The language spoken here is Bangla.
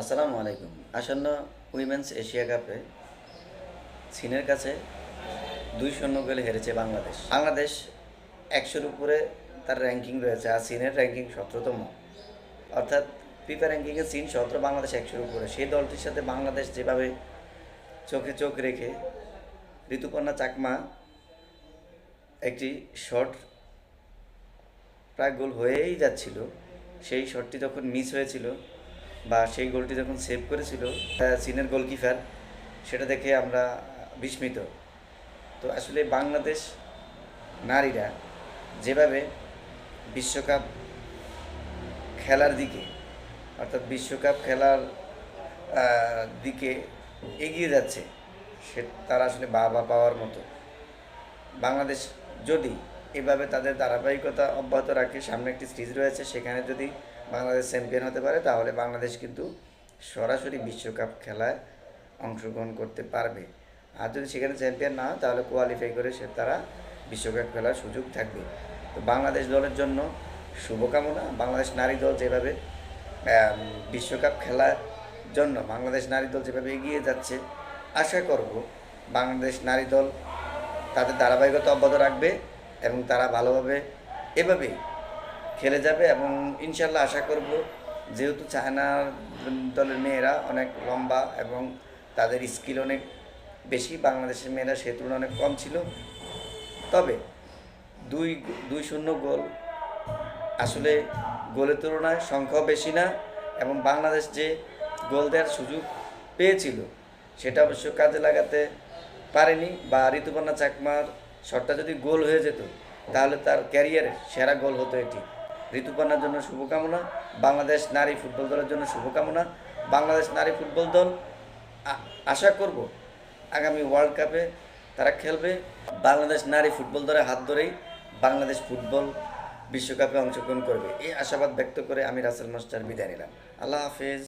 আসসালামু আলাইকুম। আসন্ন উইমেন্স এশিয়া কাপে চীনের কাছে ২-০ গোলে হেরেছে বাংলাদেশ। বাংলাদেশ ১০০-র উপরে তার র্যাঙ্কিং রয়েছে, আর চীনের র্যাঙ্কিং ১৭তম। অর্থাৎ ফিফা র্যাঙ্কিংয়ে চীন ১৭, বাংলাদেশ ১০০-র উপরে। সেই দলটির সাথে বাংলাদেশ যেভাবে চোখে চোখ রেখে ঋতুপর্ণা চাকমা একটি শট, প্রায় গোল হয়েই যাচ্ছিল, সেই শটটি যখন মিস হয়েছিল বা সেই গোলটি যখন সেভ করেছিল চীনের গোলকিপার, সেটা দেখে আমরা বিস্মিত। তো আসলে বাংলাদেশ নারীরা যেভাবে বিশ্বকাপ খেলার দিকে, অর্থাৎ বিশ্বকাপ খেলার দিকে এগিয়ে যাচ্ছে, সে তারা আসলে বাবা পাওয়ার মতো। বাংলাদেশ যদি এভাবে তাদের ধারাবাহিকতা অব্যাহত রাখে, সামনে একটি সিরিজ রয়েছে, সেখানে যদি বাংলাদেশ চ্যাম্পিয়ন হতে পারে, তাহলে বাংলাদেশ কিন্তু সরাসরি বিশ্বকাপ খেলায় অংশগ্রহণ করতে পারবে। আর যদি সেখানে চ্যাম্পিয়ন না হয়, তাহলে কোয়ালিফাই করে তারা বিশ্বকাপ খেলার সুযোগ থাকবে। তো বাংলাদেশ দলের জন্য শুভকামনা। বাংলাদেশ নারী দল যেভাবে বিশ্বকাপ খেলার জন্য বাংলাদেশ নারী দল যেভাবে এগিয়ে যাচ্ছে, আশা করব বাংলাদেশ নারী দল তাদের ধারাবাহিকতা অব্যাহত রাখবে এবং তারা ভালোভাবে এভাবেই খেলে যাবে। এবং ইনশাল্লাহ আশা করব, যেহেতু চায়নার দলের মেয়েরা অনেক লম্বা এবং তাদের স্কিল অনেক বেশি, বাংলাদেশের মেয়েরা সে তুলনায় অনেক কম ছিল। তবে ২-০ গোল আসলে গোলের তুলনায় সংখ্যাও বেশি না, এবং বাংলাদেশ যে গোল দেওয়ার সুযোগ পেয়েছিল সেটা অবশ্য কাজে লাগাতে পারেনি। বা ঋতুপর্ণা চাকমার শটটা যদি গোল হয়ে যেত, তাহলে তার ক্যারিয়ারের সেরা গোল হতো এটি। ঋতুপর্ণার জন্য শুভকামনা, বাংলাদেশ নারী ফুটবল দলের জন্য শুভকামনা। বাংলাদেশ নারী ফুটবল দল আশা করব আগামী ওয়ার্ল্ড কাপে তারা খেলবে। বাংলাদেশ নারী ফুটবল দলের হাত ধরেই বাংলাদেশ ফুটবল বিশ্বকাপে অংশগ্রহণ করবে, এই আশাবাদ ব্যক্ত করে আমি রাসেল মাস্টার বিদায় নিলাম। আল্লাহ হাফেজ।